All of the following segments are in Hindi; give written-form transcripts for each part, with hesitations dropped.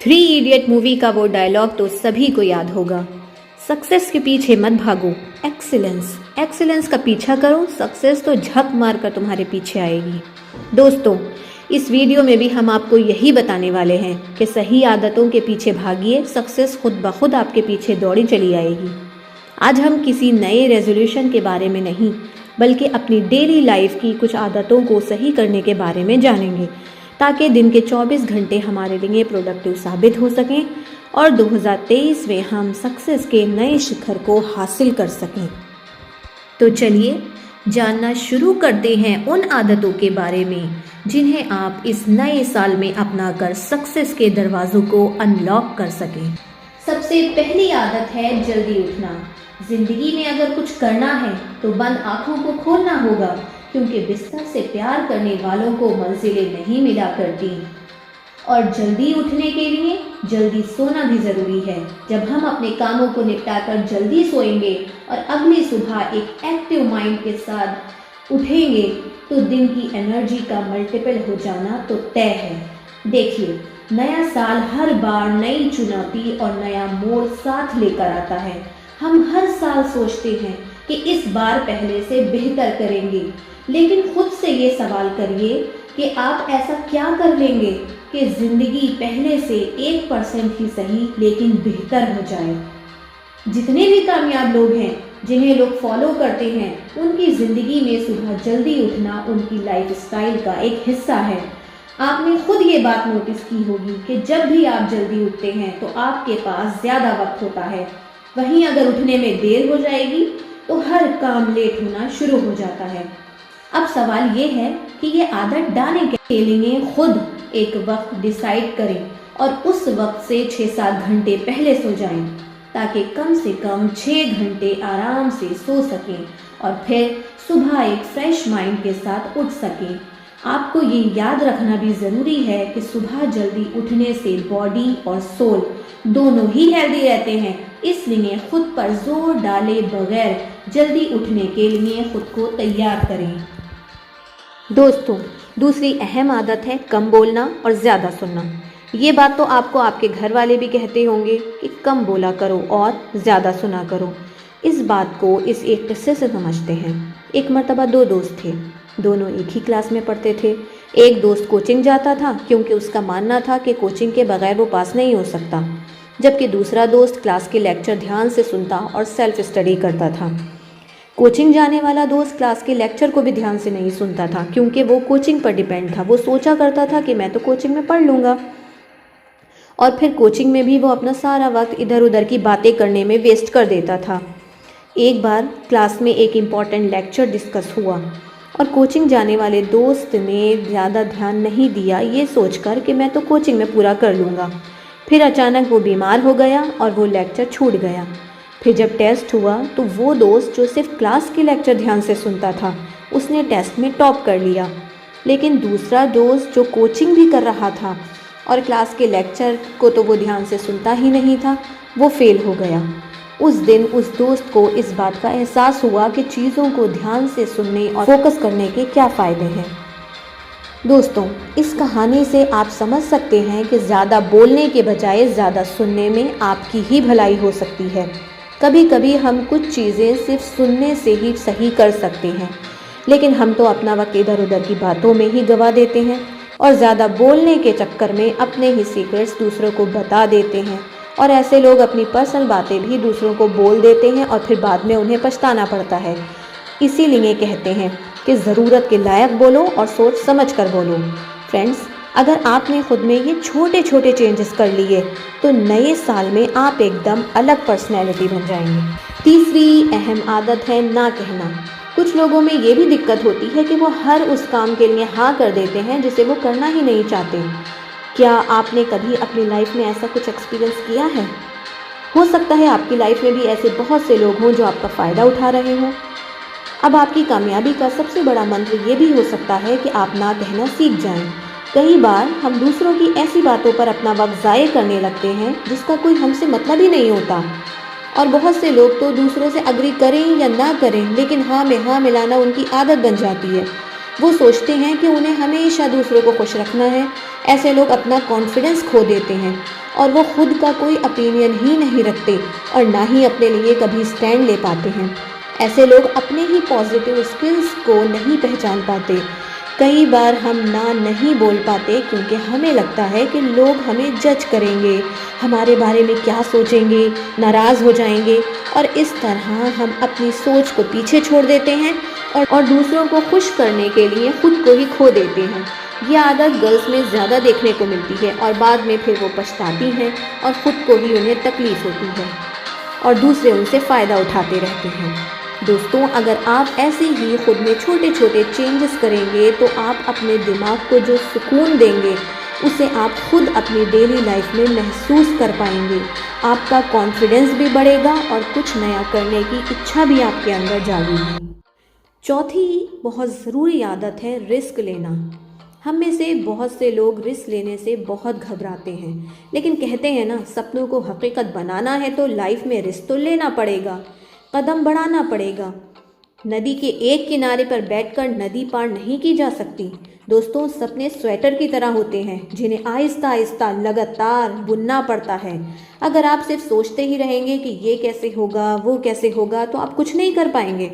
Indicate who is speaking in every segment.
Speaker 1: थ्री इडियट मूवी का वो डायलॉग तो सभी को याद होगा। सक्सेस के पीछे मत भागो, एक्सीलेंस का पीछा करो, सक्सेस तो झक मार कर तुम्हारे पीछे आएगी। दोस्तों, इस वीडियो में भी हम आपको यही बताने वाले हैं कि सही आदतों के पीछे भागिए, सक्सेस खुद ब खुद आपके पीछे दौड़ी चली आएगी। आज हम किसी नए रेजोल्यूशन के बारे में नहीं, बल्कि अपनी डेली लाइफ की कुछ आदतों को सही करने के बारे में जानेंगे, ताकि दिन के 24 घंटे हमारे लिए प्रोडक्टिव साबित हो सकें और 2023 में हम सक्सेस के नए शिखर को हासिल कर सकें। तो चलिए जानना शुरू करते हैं उन आदतों के बारे में जिन्हें आप इस नए साल में अपनाकर सक्सेस के दरवाजों को अनलॉक कर सकें। सबसे पहली आदत है जल्दी उठना। जिंदगी में अगर कुछ करना है तो बंद आंखों को खोलना होगा, क्योंकि बिस्तर से प्यार करने वालों को मंजिलें नहीं मिला करती। और जल्दी उठने के लिए जल्दी सोना भी ज़रूरी है। जब हम अपने कामों को निपटाकर जल्दी सोएंगे और अगली सुबह एक एक्टिव माइंड के साथ उठेंगे तो दिन की एनर्जी का मल्टीपल हो जाना तो तय है। देखिए, नया साल हर बार नई चुनौती और नया मोड़ साथ लेकर आता है। हम हर साल सोचते हैं कि इस बार पहले से बेहतर करेंगे, लेकिन खुद से ये सवाल करिए कि आप ऐसा क्या कर लेंगे कि ज़िंदगी पहले से 1% ही सही लेकिन बेहतर हो जाए। जितने भी कामयाब लोग हैं, जिन्हें लोग फॉलो करते हैं, उनकी ज़िंदगी में सुबह जल्दी उठना उनकी लाइफस्टाइल का एक हिस्सा है। आपने खुद ये बात नोटिस की होगी कि जब भी आप जल्दी उठते हैं तो आपके पास ज़्यादा वक्त होता है। वहीं अगर उठने में देर हो जाएगी तो हर काम लेट होना शुरू हो जाता है। अब सवाल ये है कि ये आदत डालें के लिए खुद एक वक्त डिसाइड करें और उस वक्त से 6-7 घंटे पहले सो जाएं, ताकि कम से कम 6 घंटे आराम से सो सकें और फिर सुबह एक फ्रेश माइंड के साथ उठ सकें। आपको ये याद रखना भी ज़रूरी है कि सुबह जल्दी उठने से बॉडी और सोल दोनों ही हेल्दी रहते हैं, इसलिए खुद पर जोर डाले बगैर जल्दी उठने के लिए खुद को तैयार करें। दोस्तों, दूसरी अहम आदत है कम बोलना और ज़्यादा सुनना। ये बात तो आपको आपके घर वाले भी कहते होंगे कि कम बोला करो और ज़्यादा सुना करो। इस बात को इस एक किस्से से समझते हैं। एक मर्तबा 2 दोस्त थे, दोनों एक ही क्लास में पढ़ते थे। एक दोस्त कोचिंग जाता था क्योंकि उसका मानना था कि कोचिंग के बगैर वो पास नहीं हो सकता, जबकि दूसरा दोस्त क्लास के लेक्चर ध्यान से सुनता और सेल्फ स्टडी करता था। कोचिंग जाने वाला दोस्त क्लास के लेक्चर को भी ध्यान से नहीं सुनता था, क्योंकि वो कोचिंग पर डिपेंड था। वो सोचा करता था कि मैं तो कोचिंग में पढ़ लूँगा, और फिर कोचिंग में भी वो अपना सारा वक्त इधर उधर की बातें करने में वेस्ट कर देता था। एक बार क्लास में एक इम्पॉर्टेंट लेक्चर डिस्कस हुआ और कोचिंग जाने वाले दोस्त ने ज़्यादा ध्यान नहीं दिया, ये सोचकर कि मैं तो कोचिंग में पूरा कर लूँगा। फिर अचानक वो बीमार हो गया और वो लेक्चर छूट गया। फिर जब टेस्ट हुआ तो वो दोस्त जो सिर्फ क्लास के लेक्चर ध्यान से सुनता था, उसने टेस्ट में टॉप कर लिया। लेकिन दूसरा दोस्त जो कोचिंग भी कर रहा था और क्लास के लेक्चर को तो वो ध्यान से सुनता ही नहीं था, वो फेल हो गया। उस दिन उस दोस्त को इस बात का एहसास हुआ कि चीज़ों को ध्यान से सुनने और फोकस करने के क्या फ़ायदे हैं। दोस्तों, इस कहानी से आप समझ सकते हैं कि ज़्यादा बोलने के बजाय ज़्यादा सुनने में आपकी ही भलाई हो सकती है। कभी कभी हम कुछ चीज़ें सिर्फ सुनने से ही सही कर सकते हैं, लेकिन हम तो अपना वक्त इधर उधर की बातों में ही गंवा देते हैं और ज़्यादा बोलने के चक्कर में अपने ही सीक्रेट्स दूसरों को बता देते हैं। और ऐसे लोग अपनी पर्सनल बातें भी दूसरों को बोल देते हैं और फिर बाद में उन्हें पछताना पड़ता है। इसीलिए कहते हैं कि ज़रूरत के लायक बोलो और सोच समझ कर बोलो। फ्रेंड्स, अगर आपने खुद में ये छोटे छोटे चेंजेस कर लिए तो नए साल में आप एकदम अलग पर्सनैलिटी बन जाएंगे। तीसरी अहम आदत है ना कहना। कुछ लोगों में ये भी दिक्कत होती है कि वो हर उस काम के लिए हाँ कर देते हैं जिसे वो करना ही नहीं चाहते। क्या आपने कभी अपनी लाइफ में ऐसा कुछ एक्सपीरियंस किया है? हो सकता है आपकी लाइफ में भी ऐसे बहुत से लोग हों जो आपका फ़ायदा उठा रहे हों। अब आपकी कामयाबी का सबसे बड़ा मंत्र ये भी हो सकता है कि आप ना कहना सीख जाएं। कई बार हम दूसरों की ऐसी बातों पर अपना वक्त ज़ाय करने लगते हैं जिसका कोई हमसे मतलब ही नहीं होता। और बहुत से लोग तो दूसरों से अग्री करें या ना करें, लेकिन हाँ में हाँ मिलाना उनकी आदत बन जाती है। वो सोचते हैं कि उन्हें हमेशा दूसरों को खुश रखना है। ऐसे लोग अपना कॉन्फिडेंस खो देते हैं और वो खुद का कोई ओपिनियन ही नहीं रखते और ना ही अपने लिए कभी स्टैंड ले पाते हैं। ऐसे लोग अपने ही पॉजिटिव स्किल्स को नहीं पहचान पाते। कई बार हम ना नहीं बोल पाते क्योंकि हमें लगता है कि लोग हमें जज करेंगे, हमारे बारे में क्या सोचेंगे, नाराज़ हो जाएंगे और इस तरह हम अपनी सोच को पीछे छोड़ देते हैं और दूसरों को खुश करने के लिए खुद को ही खो देते हैं। ये आदत गर्ल्स में ज़्यादा देखने को मिलती है और बाद में फिर वो पछताती हैं और ख़ुद को ही उन्हें तकलीफ़ होती है और दूसरे उनसे फ़ायदा उठाते रहते हैं। दोस्तों, अगर आप ऐसे ही खुद में छोटे छोटे चेंजेस करेंगे तो आप अपने दिमाग को जो सुकून देंगे उसे आप खुद अपनी डेली लाइफ में महसूस कर पाएंगे। आपका कॉन्फिडेंस भी बढ़ेगा और कुछ नया करने की इच्छा भी आपके अंदर जागेगी। चौथी बहुत ज़रूरी आदत है रिस्क लेना। हम में से बहुत से लोग रिस्क लेने से बहुत घबराते हैं, लेकिन कहते हैं ना, सपनों को हकीकत बनाना है तो लाइफ में रिस्क तो लेना पड़ेगा, कदम बढ़ाना पड़ेगा। नदी के एक किनारे पर बैठकर नदी पार नहीं की जा सकती। दोस्तों, सपने स्वेटर की तरह होते हैं जिन्हें आहिस्ता आहिस्ता लगातार बुनना पड़ता है। अगर आप सिर्फ सोचते ही रहेंगे कि ये कैसे होगा, वो कैसे होगा, तो आप कुछ नहीं कर पाएंगे।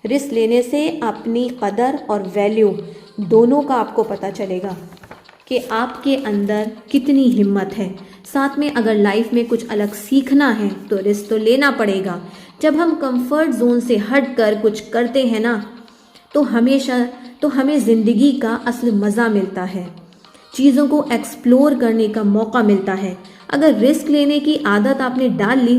Speaker 1: रिस्क लेने से अपनी कदर और वैल्यू दोनों का आपको पता चलेगा कि आपके अंदर कितनी हिम्मत है। साथ में अगर लाइफ में कुछ अलग सीखना है तो रिस्क तो लेना पड़ेगा। जब हम कंफर्ट जोन से हटकर कुछ करते हैं ना, तो हमें ज़िंदगी का असली मज़ा मिलता है, चीज़ों को एक्सप्लोर करने का मौका मिलता है। अगर रिस्क लेने की आदत आपने डाल ली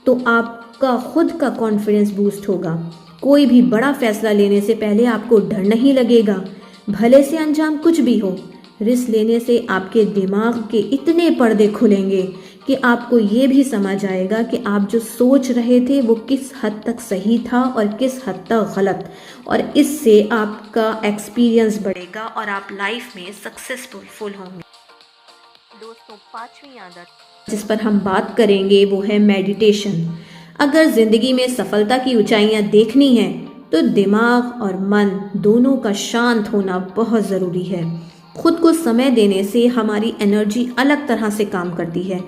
Speaker 1: तो आपका खुद का कॉन्फिडेंस बूस्ट होगा। कोई भी बड़ा फैसला लेने से पहले आपको डर नहीं लगेगा, भले से अंजाम कुछ भी हो। रिस्क लेने से आपके दिमाग के इतने पर्दे खुलेंगे कि आपको ये भी समझ आएगा कि आप जो सोच रहे थे वो किस हद तक सही था और किस हद तक गलत, और इससे आपका एक्सपीरियंस बढ़ेगा और आप लाइफ में सक्सेसफुल होंगे। दोस्तों, पांचवी आदत जिस पर हम बात करेंगे वो है मेडिटेशन। अगर ज़िंदगी में सफलता की ऊंचाइयां देखनी है तो दिमाग और मन दोनों का शांत होना बहुत ज़रूरी है। खुद को समय देने से हमारी एनर्जी अलग तरह से काम करती है।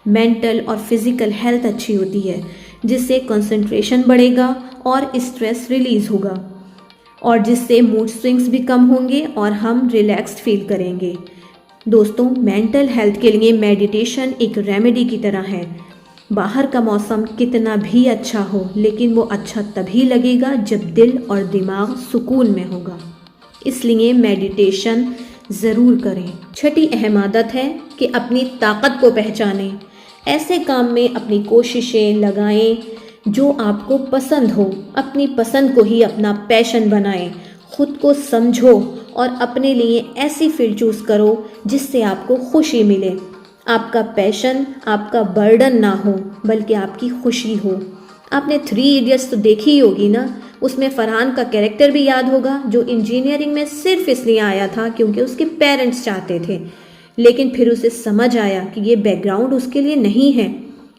Speaker 1: मेंटल और फिज़िकल हेल्थ अच्छी होती है, जिससे कंसंट्रेशन बढ़ेगा और स्ट्रेस रिलीज़ होगा, और जिससे मूड स्विंग्स भी कम होंगे और हम रिलैक्स्ड फील करेंगे। दोस्तों, मेंटल हेल्थ के लिए मेडिटेशन एक रेमेडी की तरह है। बाहर का मौसम कितना भी अच्छा हो, लेकिन वो अच्छा तभी लगेगा जब दिल और दिमाग सुकून में होगा। इसलिए मेडिटेशन ज़रूर करें। छठी अहम आदत है कि अपनी ताकत को पहचानें। ऐसे काम में अपनी कोशिशें लगाएं जो आपको पसंद हो। अपनी पसंद को ही अपना पैशन बनाएं। खुद को समझो और अपने लिए ऐसी फील्ड चूज़ करो जिससे आपको खुशी मिले। आपका पैशन आपका बर्डन ना हो, बल्कि आपकी खुशी हो। आपने 3 इडियट्स तो देखी ही होगी ना, उसमें फरहान का कैरेक्टर भी याद होगा, जो इंजीनियरिंग में सिर्फ इसलिए आया था क्योंकि उसके पेरेंट्स चाहते थे, लेकिन फिर उसे समझ आया कि ये बैकग्राउंड उसके लिए नहीं है।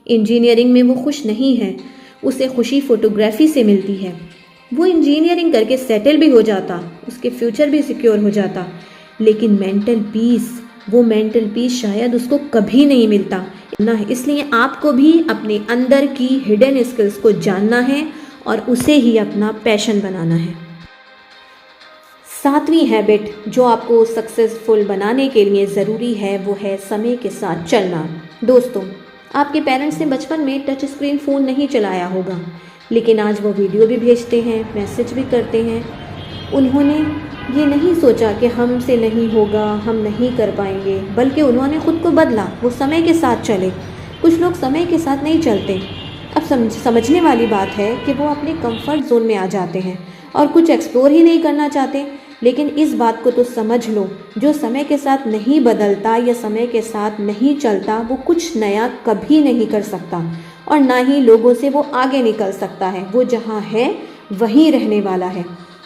Speaker 1: इंजीनियरिंग में वो खुश नहीं है, उसे खुशी फोटोग्राफी से मिलती है। वो इंजीनियरिंग करके सेटल भी हो जाता, उसके फ्यूचर भी सिक्योर हो जाता, लेकिन वो मेंटल पीस शायद उसको कभी नहीं मिलता ना। इसलिए आपको भी अपने अंदर की हिडन स्किल्स को जानना है और उसे ही अपना पैशन बनाना है। 7वीं हैबिट जो आपको सक्सेसफुल बनाने के लिए ज़रूरी है वो है समय के साथ चलना। दोस्तों, आपके पेरेंट्स ने बचपन में टच स्क्रीन फ़ोन नहीं चलाया होगा, लेकिन आज वो वीडियो भी भेजते हैं, मैसेज भी करते हैं। उन्होंने ये नहीं सोचा कि हमसे नहीं होगा, हम नहीं कर पाएंगे, बल्कि उन्होंने खुद को बदला, वो समय के साथ चले। कुछ लोग समय के साथ नहीं चलते। अब समझने वाली बात है कि वो अपने कंफर्ट जोन में आ जाते हैं और कुछ एक्सप्लोर ही नहीं करना चाहते। लेकिन इस बात को तो समझ लो, जो समय के साथ नहीं बदलता या समय के साथ नहीं चलता वो कुछ नया कभी नहीं कर सकता और ना ही लोगों से वो आगे निकल सकता है। वो जहाँ है वहीं रहने वाला है।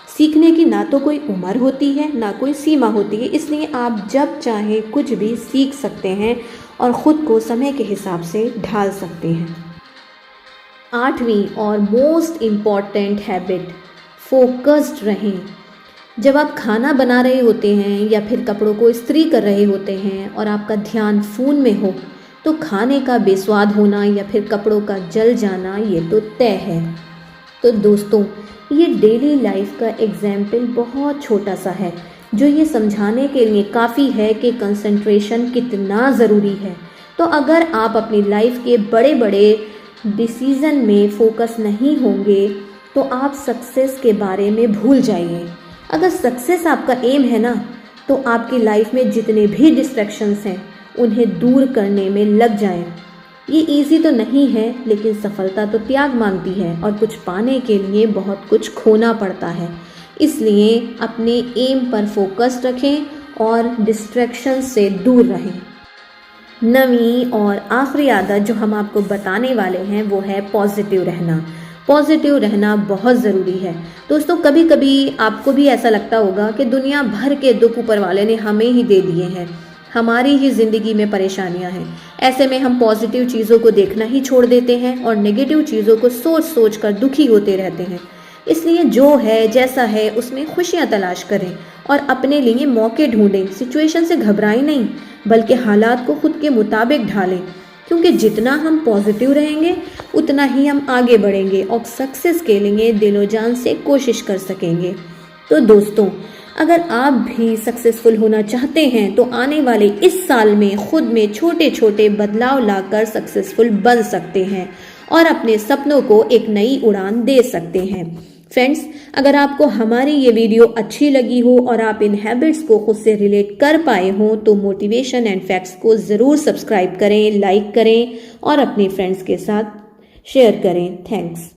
Speaker 1: सीखने की ना तो कोई उम्र होती है ना कोई सीमा होती है, इसलिए आप जब चाहें कुछ भी सीख सकते हैं और ख़ुद को समय के हिसाब से ढाल सकते हैं। 8वीं और मोस्ट इम्पॉर्टेंट हैबिट, फोकस्ड रहें। जब आप खाना बना रहे होते हैं या फिर कपड़ों को इस्त्री कर रहे होते हैं और आपका ध्यान फ़ोन में हो, तो खाने का बेस्वाद होना या फिर कपड़ों का जल जाना ये तो तय है। तो दोस्तों, ये डेली लाइफ का एग्जाम्पल बहुत छोटा सा है जो ये समझाने के लिए काफ़ी है कि कंसंट्रेशन कितना ज़रूरी है। तो अगर आप अपनी लाइफ के बड़े बड़े डिसीज़न में फोकस नहीं होंगे तो आप सक्सेस के बारे में भूल जाइए। अगर सक्सेस आपका एम है ना, तो आपकी लाइफ में जितने भी डिस्ट्रैक्शंस हैं उन्हें दूर करने में लग जाएं। ये इजी तो नहीं है, लेकिन सफलता तो त्याग मांगती है और कुछ पाने के लिए बहुत कुछ खोना पड़ता है। इसलिए अपने एम पर फोकस रखें और डिस्ट्रैक्शन से दूर रहें। नवीं और आखिरी आदत जो हम आपको बताने वाले हैं वो है पॉजिटिव रहना। पॉजिटिव रहना बहुत ज़रूरी है। दोस्तों, कभी कभी आपको भी ऐसा लगता होगा कि दुनिया भर के दुख ऊपर वाले ने हमें ही दे दिए हैं, हमारी ही ज़िंदगी में परेशानियां हैं। ऐसे में हम पॉजिटिव चीज़ों को देखना ही छोड़ देते हैं और नेगेटिव चीज़ों को सोच सोच कर दुखी होते रहते हैं। इसलिए जो है जैसा है उसमें खुशियां तलाश करें और अपने लिए मौके ढूंढें। सिचुएशन से घबराएं नहीं, बल्कि हालात को खुद के मुताबिक ढालें, क्योंकि जितना हम पॉजिटिव रहेंगे उतना ही हम आगे बढ़ेंगे और सक्सेस के लिए दिलो जान से कोशिश कर सकेंगे। तो दोस्तों, अगर आप भी सक्सेसफुल होना चाहते हैं तो आने वाले इस साल में खुद में छोटे छोटे बदलाव लाकर सक्सेसफुल बन सकते हैं और अपने सपनों को एक नई उड़ान दे सकते हैं। फ्रेंड्स, अगर आपको हमारी ये वीडियो अच्छी लगी हो और आप इन हैबिट्स को खुद से रिलेट कर पाए हो तो मोटिवेशन एंड फैक्ट्स को ज़रूर सब्सक्राइब करें, लाइक करें और अपने फ्रेंड्स के साथ शेयर करें। थैंक्स।